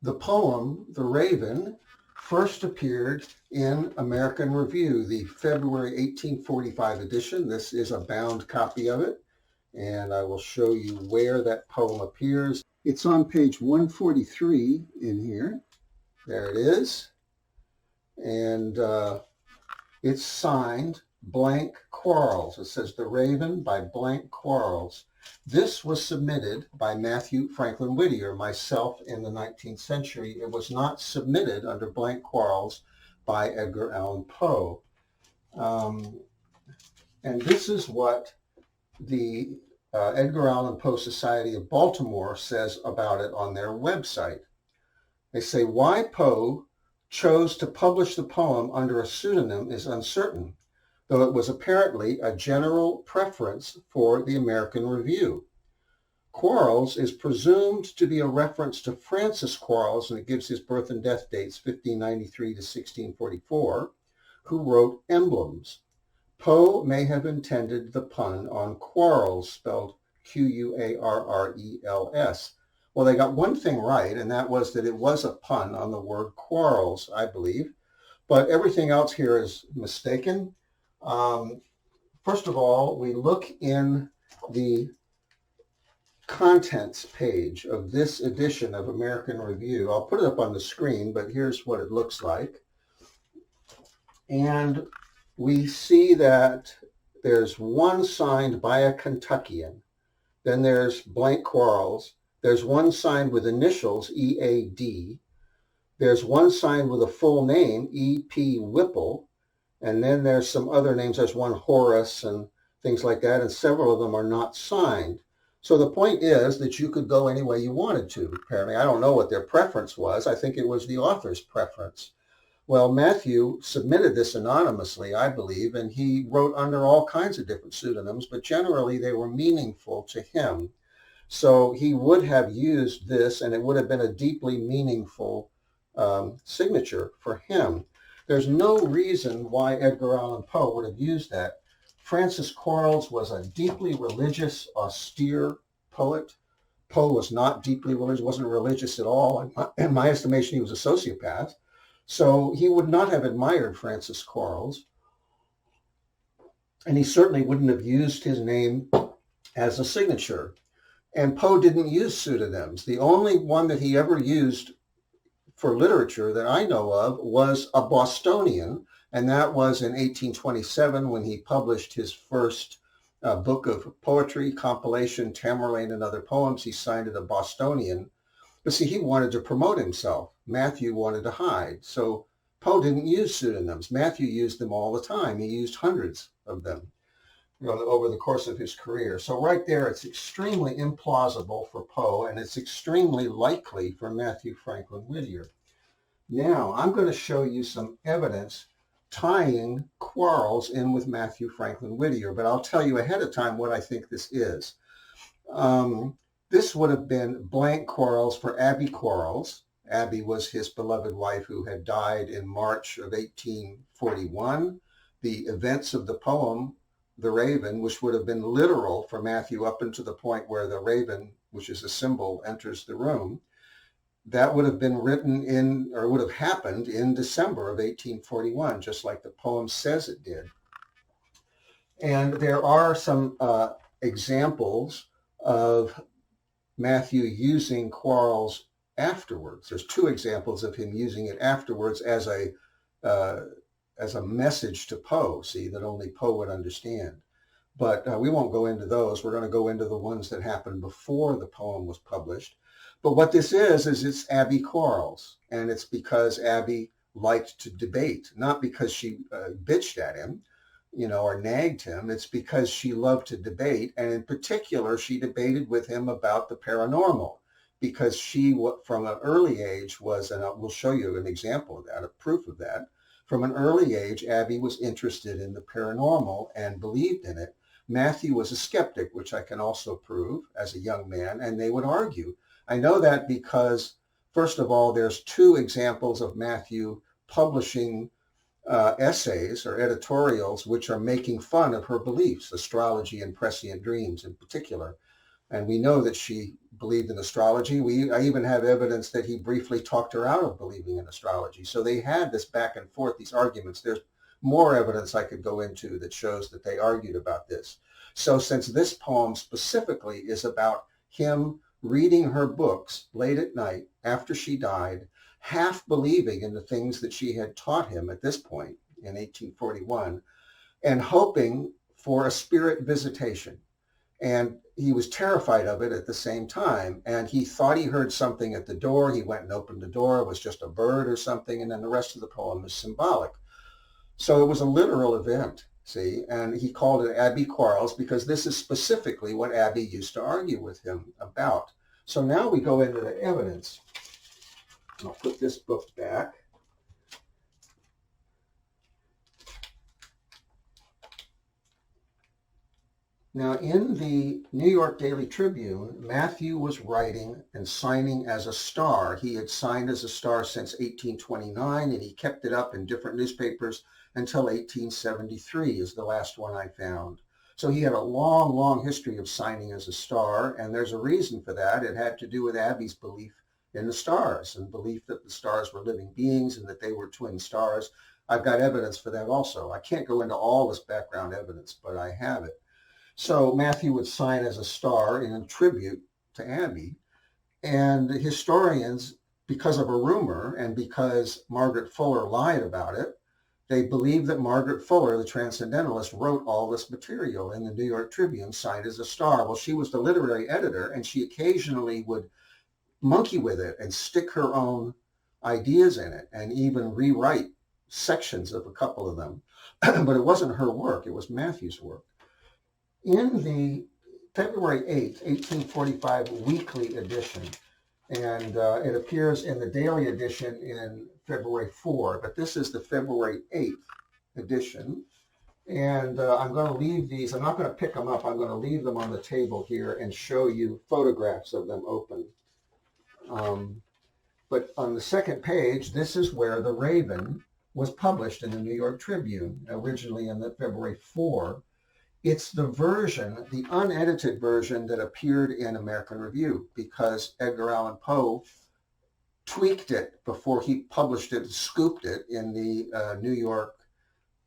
The poem, The Raven, first appeared in American Review, the February 1845 edition. This is a bound copy of it, and I will show you where that poem appears. It's on page 143 in here. There it is. And it's signed blank Quarles. It says The Raven by blank Quarles. This was submitted by Mathew Franklin Whittier, myself, in the 19th century. It was not submitted under blank Quarles by Edgar Allan Poe. And this is what the Edgar Allan Poe Society of Baltimore says about it on their website. They say, why Poe chose to publish the poem under a pseudonym is uncertain, though it was apparently a general preference for the American Review. Quarles is presumed to be a reference to Francis Quarles, and it gives his birth and death dates, 1593 to 1644, who wrote Emblems. Poe may have intended the pun on Quarles, spelled Q-U-A-R-R-E-L-S. Well, they got one thing right, and that was that it was a pun on the word quarrels, I believe. But everything else here is mistaken. First of all, we look in the contents page of this edition of American Review. I'll put it up on the screen, but here's what it looks like. And we see that there's one signed by a Kentuckian. Then there's blank Quarles. There's one signed with initials, E-A-D. There's one signed with a full name, E.P. Whipple. And then there's some other names. There's one Horace and things like that. And several of them are not signed. So the point is that you could go any way you wanted to, apparently. I don't know what their preference was. I think it was the author's preference. Well, Mathew submitted this anonymously, I believe, and he wrote under all kinds of different pseudonyms, but generally they were meaningful to him. So he would have used this, and it would have been a deeply meaningful signature for him. There's no reason why Edgar Allan Poe would have used that. Francis Quarles was a deeply religious, austere poet. Poe was not deeply religious, wasn't religious at all. In my estimation, he was a sociopath. So he would not have admired Francis Quarles. And he certainly wouldn't have used his name as a signature. And Poe didn't use pseudonyms. The only one that he ever used for literature that I know of was a Bostonian, and that was in 1827 when he published his first book of poetry, compilation, Tamerlane and Other Poems. He signed it a Bostonian. But see, he wanted to promote himself. Mathew wanted to hide. So Poe didn't use pseudonyms. Mathew used them all the time. He used hundreds of them over the course of his career. So right there, it's extremely implausible for Poe, and it's extremely likely for Mathew Franklin Whittier. Now, I'm going to show you some evidence tying Quarles in with Mathew Franklin Whittier, but I'll tell you ahead of time what I think this is. This would have been blank Quarles for Abby Quarles. Abby was his beloved wife who had died in March of 1841. The events of the poem, The Raven, which would have been literal for Mathew up until the point where the raven, which is a symbol, enters the room, that would have been written in, or would have happened in December of 1841, just like the poem says it did. And there are some examples of Mathew using Quarles afterwards. There's two examples of him using it afterwards as a message to Poe, see, that only Poe would understand. But we won't go into those. We're going to go into the ones that happened before the poem was published. But what this is it's Abby Quarles, and it's because Abby liked to debate, not because she bitched at him, or nagged him. It's because she loved to debate, and in particular, she debated with him about the paranormal, because she, from an early age, was, and we'll show you an example of that, a proof of that. From an early age, Abby was interested in the paranormal and believed in it. Mathew was a skeptic, which I can also prove as a young man, and they would argue. I know that because, first of all, there's two examples of Mathew publishing essays or editorials which are making fun of her beliefs, astrology and prescient dreams in particular. And we know that she believed in astrology. I even have evidence that he briefly talked her out of believing in astrology. So they had this back and forth, these arguments. There's more evidence I could go into that shows that they argued about this. So since this poem specifically is about him reading her books late at night after she died, half believing in the things that she had taught him at this point in 1841, and hoping for a spirit visitation. And he was terrified of it at the same time. And he thought he heard something at the door. He went and opened the door. It was just a bird or something. And then the rest of the poem is symbolic. So it was a literal event, see? And he called it Abbey Quarles because this is specifically what Abbey used to argue with him about. So now we go into the evidence. I'll put this book back. Now, in the New York Daily Tribune, Mathew was writing and signing as a star. He had signed as a star since 1829, and he kept it up in different newspapers until 1873 is the last one I found. So he had a long, long history of signing as a star, and there's a reason for that. It had to do with Abbey's belief in the stars and belief that the stars were living beings and that they were twin stars. I've got evidence for that also. I can't go into all this background evidence, but I have it. So Mathew would sign as a star in a tribute to Abbey. And the historians, because of a rumor and because Margaret Fuller lied about it, they believe that Margaret Fuller, the transcendentalist, wrote all this material in the New York Tribune, signed as a star. Well, she was the literary editor, and she occasionally would monkey with it and stick her own ideas in it and even rewrite sections of a couple of them. But it wasn't her work, it was Mathew's work. In the February 8th, 1845 weekly edition, and it appears in the daily edition in February 4, but this is the February 8th edition. And I'm going to leave these, I'm not going to pick them up, I'm going to leave them on the table here and show you photographs of them open. But on the second page, this is where The Raven was published in the New York Tribune, originally in the February 4. It's the version, the unedited version that appeared in American Review because Edgar Allan Poe tweaked it before he published it, scooped it in the New York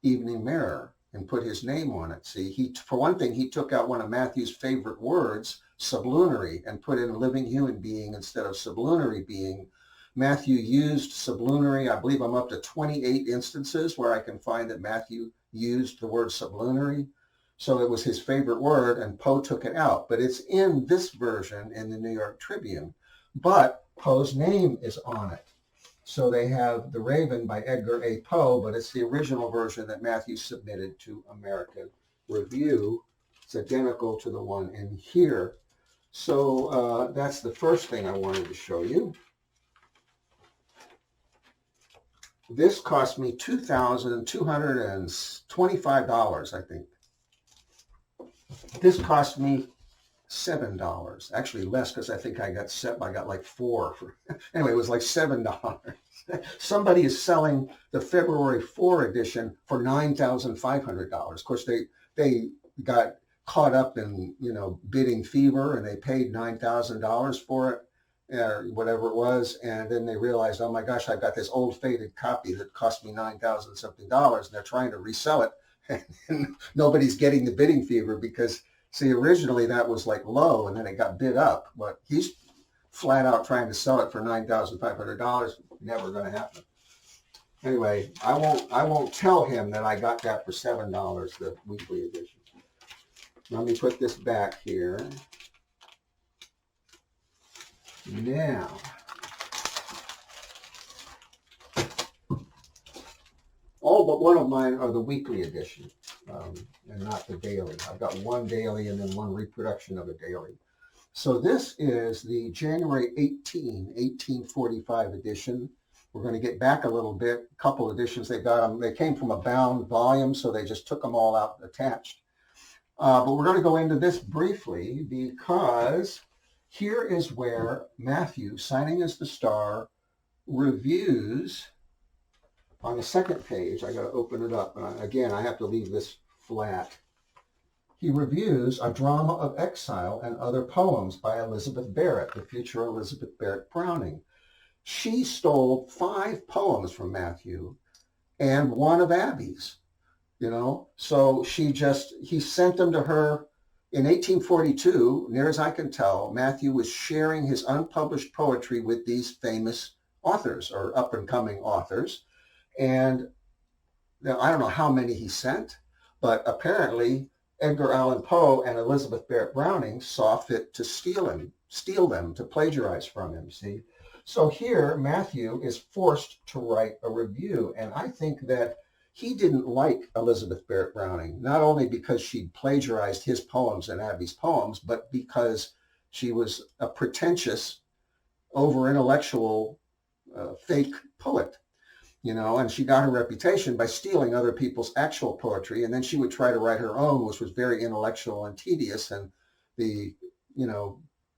Evening Mirror and put his name on it. See, for one thing, he took out one of Mathew's favorite words, sublunary, and put in living human being instead of sublunary being. Mathew used sublunary. I believe I'm up to 28 instances where I can find that Mathew used the word sublunary. So it was his favorite word, and Poe took it out. But it's in this version in the New York Tribune. But Poe's name is on it. So they have The Raven by Edgar A. Poe, but it's the original version that Mathew submitted to American Review. It's identical to the one in here. So that's the first thing I wanted to show you. This cost me $2,225, I think. This cost me $7, actually less because I think I got like 4 for, anyway, it was like $7. Somebody is selling the February 4 edition for $9,500. Of course, they got caught up in, bidding fever and they paid $9,000 for it, or whatever it was. And then they realized, oh my gosh, I've got this old faded copy that cost me $9,000 something, and they're trying to resell it. And nobody's getting the bidding fever because, see, originally that was like low and then it got bid up. But he's flat out trying to sell it for $9,500. Never going to happen. Anyway, I won't tell him that I got that for $7, the weekly edition. Let me put this back here. Now, all but one of mine are the weekly edition and not the daily. I've got one daily and then one reproduction of a daily. So this is the January 18, 1845 edition. We're going to get back a little bit, a couple editions. They came from a bound volume, so they just took them all out attached. But we're going to go into this briefly because here is where Mathew, signing as the star, reviews. On the second page, I got to open it up. Again, I have to leave this flat. he reviews A Drama of Exile and Other Poems by Elizabeth Barrett, the future Elizabeth Barrett Browning. She stole 5 poems from Matthew and one of Abby's, So he sent them to her in 1842. Near as I can tell, Matthew was sharing his unpublished poetry with these famous authors or up and coming authors. And now, I don't know how many he sent, but apparently Edgar Allan Poe and Elizabeth Barrett Browning saw fit to steal them, to plagiarize from him, see? So here, Matthew is forced to write a review, and I think that he didn't like Elizabeth Barrett Browning, not only because she'd plagiarized his poems and Abby's poems, but because she was a pretentious, over-intellectual, fake poet. And she got her reputation by stealing other people's actual poetry. And then she would try to write her own, which was very intellectual and tedious. And the,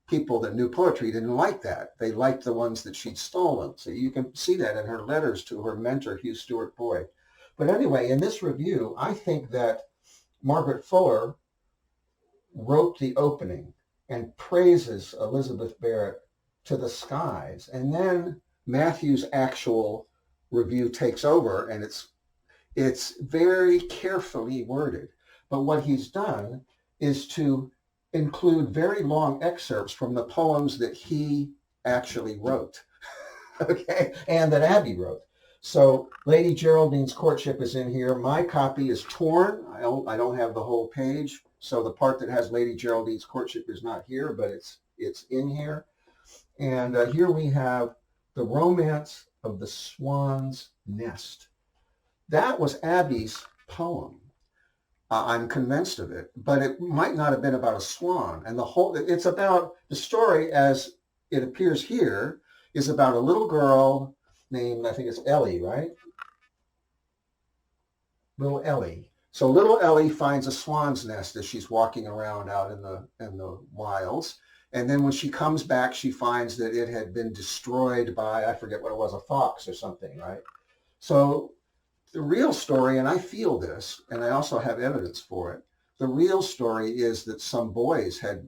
people that knew poetry didn't like that. They liked the ones that she'd stolen. So you can see that in her letters to her mentor, Hugh Stuart Boyd. But anyway, in this review, I think that Margaret Fuller wrote the opening and praises Elizabeth Barrett to the skies. And then Matthew's actual review takes over, and it's very carefully worded. But what he's done is to include very long excerpts from the poems that he actually wrote, okay, and that Abby wrote. So Lady Geraldine's Courtship is in here. My copy is torn. I don't have the whole page, so the part that has Lady Geraldine's Courtship is not here, but it's in here. And here we have The Romance of the Swan's Nest. That was Abby's poem. I'm convinced of it, but it might not have been about a swan. And it's about, the story as it appears here is about a little girl named, I think it's Ellie, right? Little Ellie. So little Ellie finds a swan's nest as she's walking around out in the wilds. And then when she comes back, she finds that it had been destroyed by, I forget what it was, a fox or something, right? So the real story, and I feel this, and I also have evidence for it, the real story is that some boys had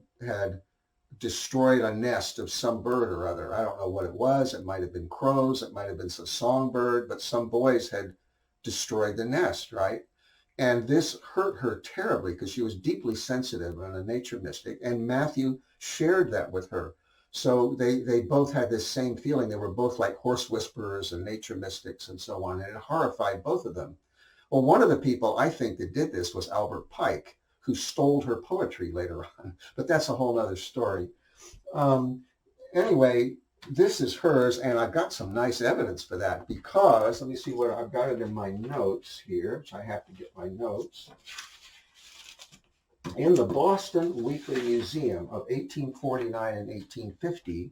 destroyed a nest of some bird or other. I don't know what it was. It might have been crows. It might have been some songbird, but some boys had destroyed the nest, right? And this hurt her terribly because she was deeply sensitive and a nature mystic. And Matthew shared that with her. So they both had this same feeling. They were both like horse whisperers and nature mystics and so on. And it horrified both of them. Well, one of the people I think that did this was Albert Pike, who stole her poetry later on. But that's a whole other story. Anyway, this is hers, and I've got some nice evidence for that because, let me see where I've got it in my notes here, which I have to get my notes. In the Boston Weekly Museum of 1849 and 1850,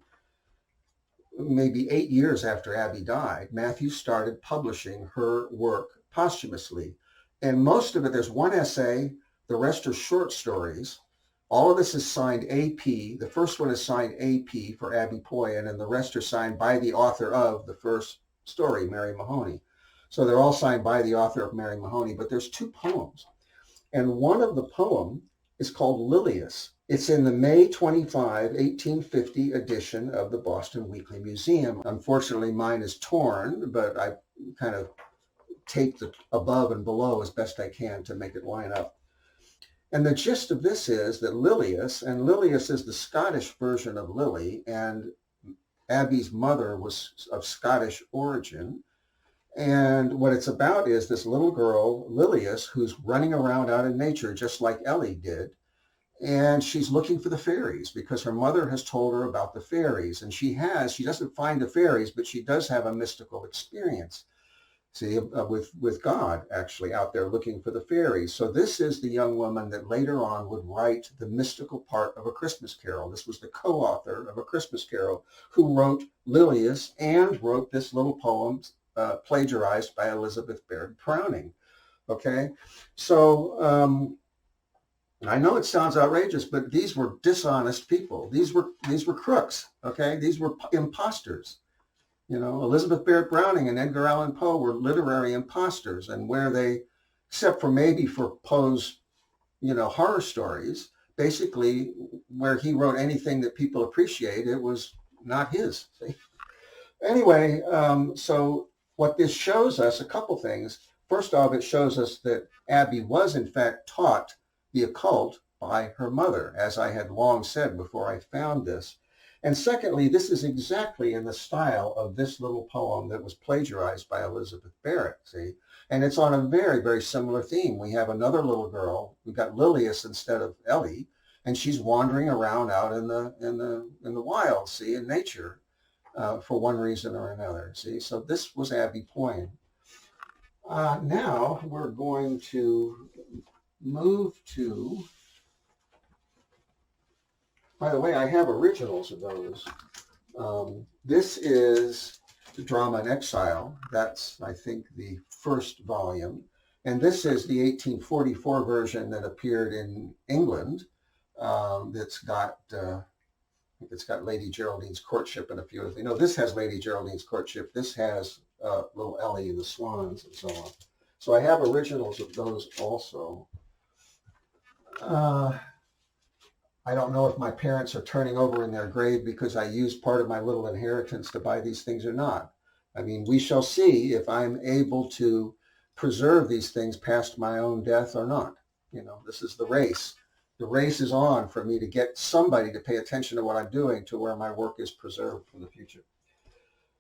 maybe 8 years after Abby died, Matthew started publishing her work posthumously. And most of it, there's one essay, the rest are short stories. All of this is signed AP. The first one is signed AP for Abby Poyen, and the rest are signed by the author of the first story, Mary Mahoney. So they're all signed by the author of Mary Mahoney, but there's 2 poems. And one of the poem is called Lilius. It's in the May 25, 1850 edition of the Boston Weekly Museum. Unfortunately, mine is torn, but I kind of taped the above and below as best I can to make it line up. And the gist of this is that Lilius, and Lilius is the Scottish version of Lily, and Abby's mother was of Scottish origin. And what it's about is this little girl, Lilius, who's running around out in nature just like Ellie did. And she's looking for the fairies because her mother has told her about the fairies. And she doesn't find the fairies, but she does have a mystical experience. See, with God actually out there looking for the fairies. So this is the young woman that later on would write the mystical part of A Christmas Carol. This was the co-author of A Christmas Carol who wrote Lilius and wrote this little poem plagiarized by Elizabeth Barrett Browning. Okay, so I know it sounds outrageous, but these were dishonest people. These were crooks. Okay, these were imposters. Elizabeth Barrett Browning and Edgar Allan Poe were literary imposters, and where they, except for maybe for Poe's horror stories. Basically, where he wrote anything that people appreciate, it was not his. See? Anyway, so what this shows us, a couple things. First off, it shows us that Abby was in fact taught the occult by her mother, as I had long said before I found this. And secondly, this is exactly in the style of this little poem that was plagiarized by Elizabeth Barrett, see? And it's on a very, very similar theme. We have another little girl. We've got Lilius instead of Ellie, and she's wandering around out in the wild, see, in nature, for one reason or another, see? So this was Abby Poyne. Now we're going to move to, by the way, I have originals of those. This is the Drama in Exile. That's, I think, the first volume. And this is the 1844 version that appeared in England. That's got, it's got Lady Geraldine's courtship and a few other things. No, this has Lady Geraldine's courtship. This has little Ellie and the swans and so on. So I have originals of those also. I don't know if my parents are turning over in their grave because I used part of my little inheritance to buy these things or not. I mean, we shall see if I'm able to preserve these things past my own death or not. This is the race. The race is on for me to get somebody to pay attention to what I'm doing to where my work is preserved for the future.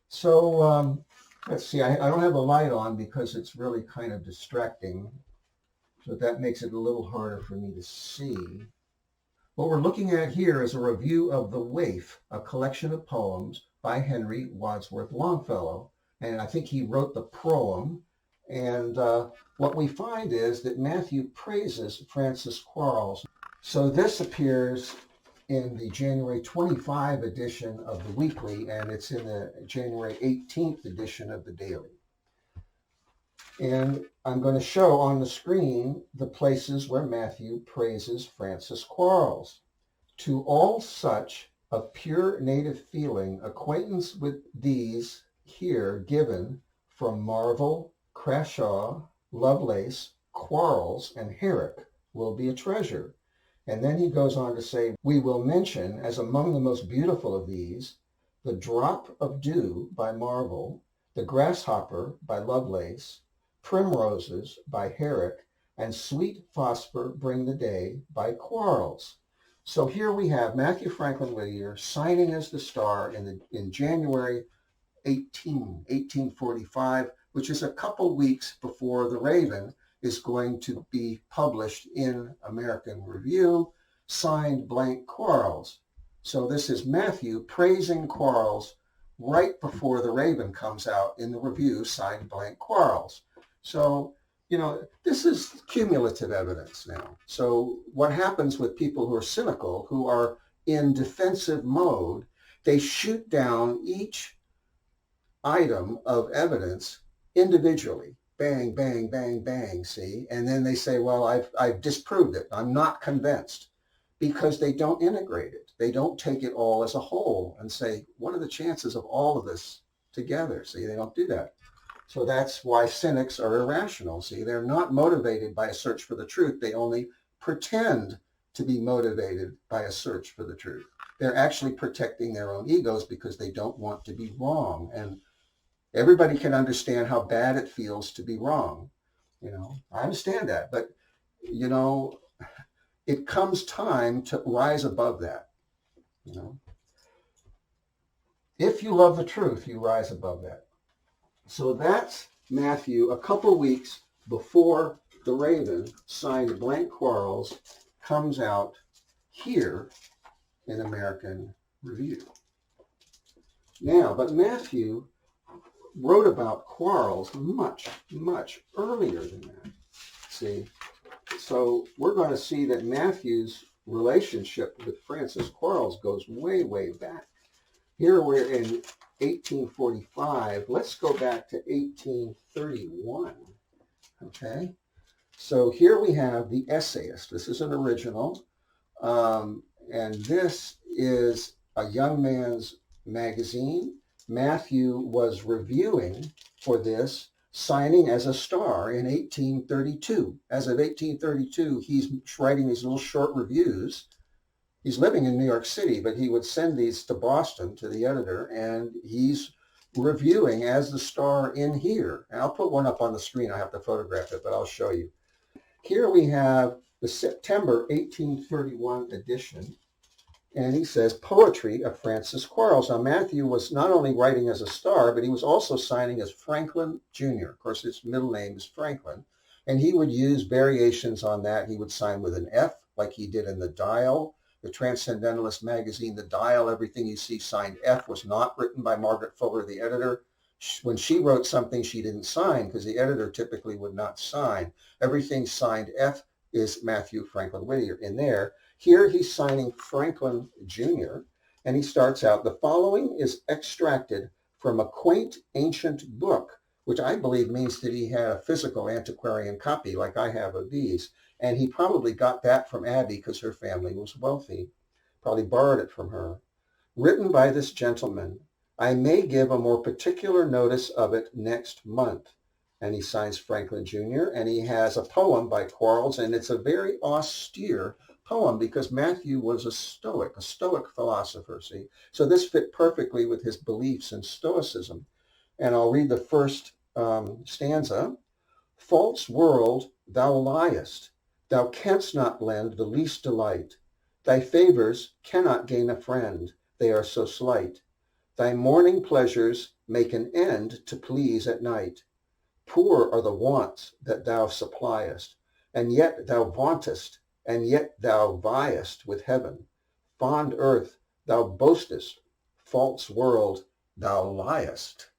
So let's see, I don't have a light on because it's really kind of distracting. So that makes it a little harder for me to see. What we're looking at here is a review of The Waif, a collection of poems by Henry Wadsworth Longfellow. And I think he wrote the proem. And what we find is that Mathew praises Francis Quarles. So this appears in the January 25 edition of the weekly, and it's in the January 18th edition of the daily. And I'm going to show on the screen the places where Mathew praises Francis Quarles. To all such of pure native feeling, acquaintance with these here given from Marvell, Crashaw, Lovelace, Quarles, and Herrick will be a treasure. And then he goes on to say, we will mention as among the most beautiful of these, The Drop of Dew by Marvell, The Grasshopper by Lovelace, Primroses by Herrick, and Sweet Phosphor Bring the Day by Quarles. So here we have Mathew Franklin Whittier signing as the star in January 1845, which is a couple weeks before The Raven is going to be published in American Review, signed blank Quarles. So this is Mathew praising Quarles right before The Raven comes out in the review, signed blank Quarles. So, this is cumulative evidence now. So what happens with people who are cynical, who are in defensive mode, they shoot down each item of evidence individually. Bang, bang, bang, bang, see? And then they say, well, I've disproved it. I'm not convinced, because they don't integrate it. They don't take it all as a whole and say, what are the chances of all of this together? See, they don't do that. So that's why cynics are irrational. See, they're not motivated by a search for the truth. They only pretend to be motivated by a search for the truth. They're actually protecting their own egos because they don't want to be wrong. And everybody can understand how bad it feels to be wrong. I understand that, but, it comes time to rise above that. If you love the truth, you rise above that. So that's Mathew a couple weeks before The Raven, signed blank Quarles, comes out here in American Review. Now, but Mathew wrote about Quarles much, much earlier than that. See, so we're going to see that Mathew's relationship with Francis Quarles goes way, way back. Here we're in 1845. Let's go back to 1831. Okay, so here we have The Essayist. This is an original, and this is a young man's magazine. Mathew was reviewing for this signing as a star in 1832. As of 1832, he's writing these little short reviews. He's living in New York City, but he would send these to Boston to the editor, and he's reviewing as the star in here. And I'll put one up on the screen. I have to photograph it, but I'll show you. Here we have the September 1831 edition, and he says, Poetry of Francis Quarles. Now, Matthew was not only writing as a star, but he was also signing as Franklin Jr. Of course, his middle name is Franklin, and he would use variations on that. He would sign with an F, like he did in the Dial, the Transcendentalist magazine, the Dial. Everything you see signed F was not written by Margaret Fuller, the editor. When she wrote something, she didn't sign because the editor typically would not sign. Everything signed F is Mathew Franklin Whittier in there. Here he's signing Franklin Jr., and he starts out, the following is extracted from a quaint ancient book, which I believe means that he had a physical antiquarian copy like I have of these. And he probably got that from Abby because her family was wealthy, probably borrowed it from her. Written by this gentleman, I may give a more particular notice of it next month. And he signs Franklin Jr., and he has a poem by Quarles, and it's a very austere poem because Matthew was a Stoic philosopher, see? So this fit perfectly with his beliefs in Stoicism. And I'll read the first stanza. False world, thou liest. Thou canst not lend the least delight. Thy favors cannot gain a friend. They are so slight. Thy morning pleasures make an end to please at night. Poor are the wants that thou suppliest, and yet thou vauntest, and yet thou viest with heaven. Fond earth, thou boastest. False world, thou liest.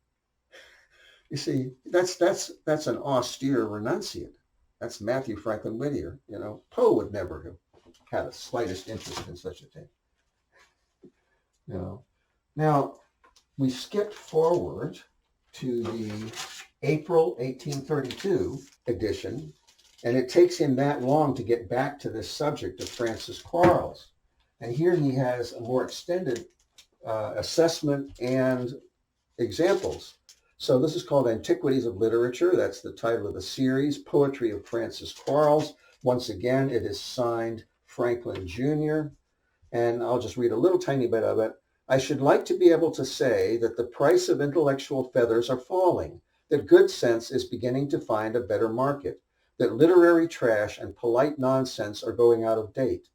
You see, that's an austere renunciate. That's Mathew Franklin Whittier. You know, Poe would never have had the slightest interest in such a thing. You know. Now, we skipped forward to the April 1832 edition, and it takes him that long to get back to this subject of Francis Quarles. And here he has a more extended assessment and examples. So this is called Antiquities of Literature. That's the title of the series, Poetry of Francis Quarles. Once again, it is signed Franklin Jr. And I'll just read a little tiny bit of it. I should like to be able to say that the price of intellectual feathers are falling, that good sense is beginning to find a better market, that literary trash and polite nonsense are going out of date,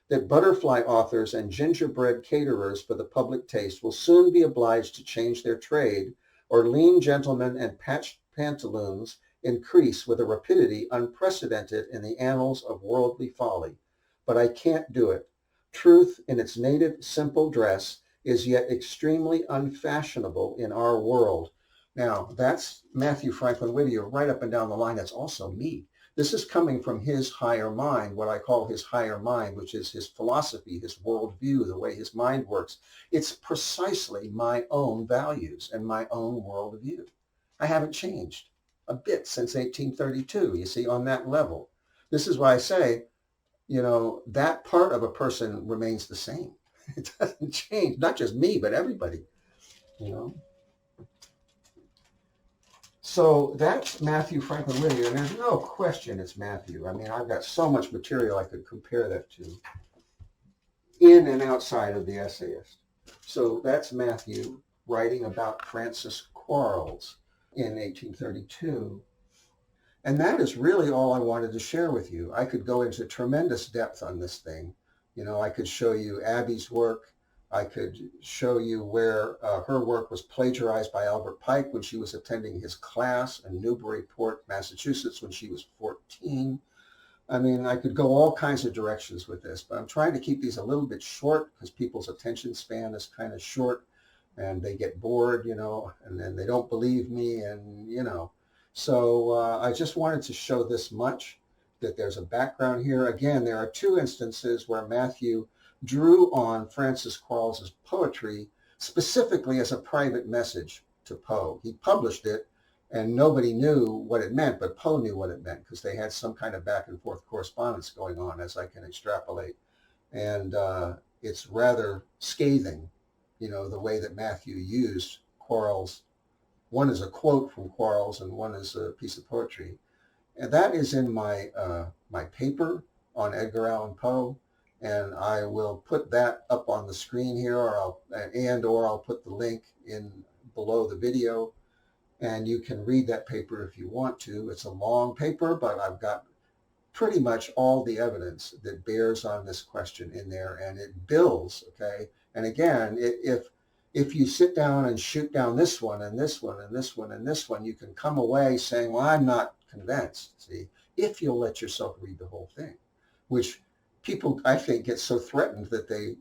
that butterfly authors and gingerbread caterers for the public taste will soon be obliged to change their trade, or lean gentlemen and patched pantaloons increase with a rapidity unprecedented in the annals of worldly folly. But I can't do it. Truth in its native simple dress is yet extremely unfashionable in our world. Now, that's Mathew Franklin Whittier right up and down the line. That's also me. This is coming from his higher mind, what I call his higher mind, which is his philosophy, his worldview, the way his mind works. It's precisely my own values and my own worldview. I haven't changed a bit since 1832, you see, on that level. This is why I say, you know, that part of a person remains the same. It doesn't change, not just me, but everybody, you know. So that's Mathew Franklin Whittier, and there's no question it's Matthew. I mean, I've got so much material I could compare that to in and outside of the essayist. So that's Matthew writing about Francis Quarles in 1832. And that is really all I wanted to share with you. I could go into tremendous depth on this thing. You know, I could show you Abby's work. I could show you where her work was plagiarized by Albert Pike when she was attending his class in Newburyport, Massachusetts, when she was 14. I mean, I could go all kinds of directions with this, but I'm trying to keep these a little bit short because people's attention span is kind of short and they get bored, you know, and then they don't believe me and, you know. So I just wanted to show this much, that there's a background here. Again, there are two instances where Matthew drew on Francis Quarles' poetry specifically as a private message to Poe. He published it and nobody knew what it meant, but Poe knew what it meant because they had some kind of back and forth correspondence going on, as I can extrapolate. And it's rather scathing, you know, the way that Matthew used Quarles' One is a quote from Quarles and one is a piece of poetry. And that is in my my paper on Edgar Allan Poe, and I will put that up on the screen here, or I'll put the link in below the video, and you can read that paper if you want to. It's a long paper, but I've got pretty much all the evidence that bears on this question in there, and it builds. Okay, and again, if you sit down and shoot down this one and this one and this one and this one, you can come away saying, well, I'm not convinced, see, if you'll let yourself read the whole thing, which people, I think, get so threatened that they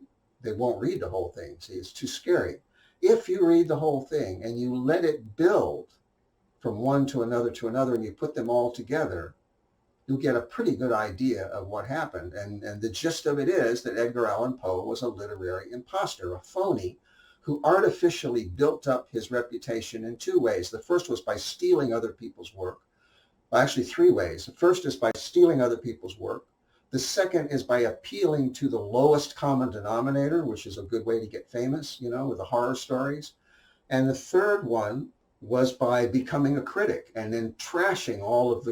won't read the whole thing. See, it's too scary. If you read the whole thing and you let it build from one to another, and you put them all together, you'll get a pretty good idea of what happened. And the gist of it is that Edgar Allan Poe was a literary imposter, a phony, who artificially built up his reputation in two ways. The first was by stealing other people's work. Well, actually, three ways. The first is by stealing other people's work. The second is by appealing to the lowest common denominator, which is a good way to get famous, you know, with the horror stories. And the third one was by becoming a critic and then trashing all of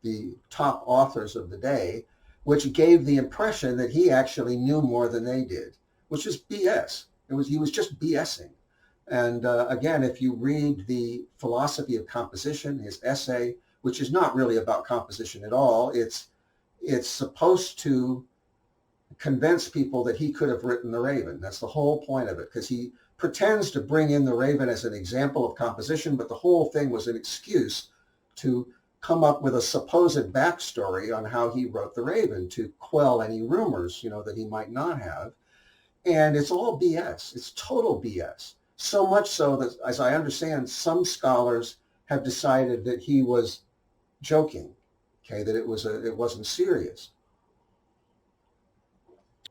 the top authors of the day, which gave the impression that he actually knew more than they did, which is BS. He was just BSing. And again, if you read the Philosophy of Composition, his essay, which is not really about composition at all, it's supposed to convince people that he could have written The Raven. That's the whole point of it, because he pretends to bring in The Raven as an example of composition, but the whole thing was an excuse to come up with a supposed backstory on how he wrote The Raven to quell any rumors, you know, that he might not have. And it's all BS. It's total BS. So much so that, as I understand, some scholars have decided that he was joking, okay, that it wasn't serious.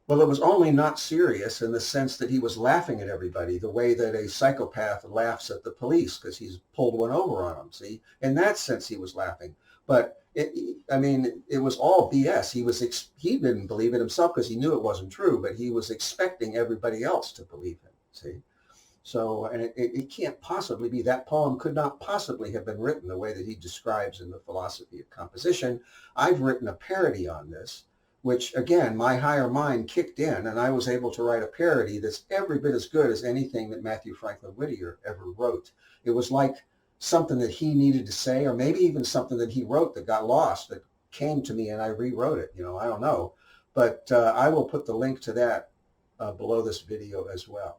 Well, it was only not serious in the sense that he was laughing at everybody, the way that a psychopath laughs at the police because he's pulled one over on them, see? In that sense, he was laughing. But, it was all BS. He didn't believe it himself because he knew it wasn't true, but he was expecting everybody else to believe him, see? So, and it can't possibly be. That poem could not possibly have been written the way that he describes in the Philosophy of Composition. I've written a parody on this, which, again, my higher mind kicked in, and I was able to write a parody that's every bit as good as anything that Mathew Franklin Whittier ever wrote. It was like something that he needed to say, or maybe even something that he wrote that got lost, that came to me and I rewrote it. You know, I don't know. But I will put the link to that below this video as well.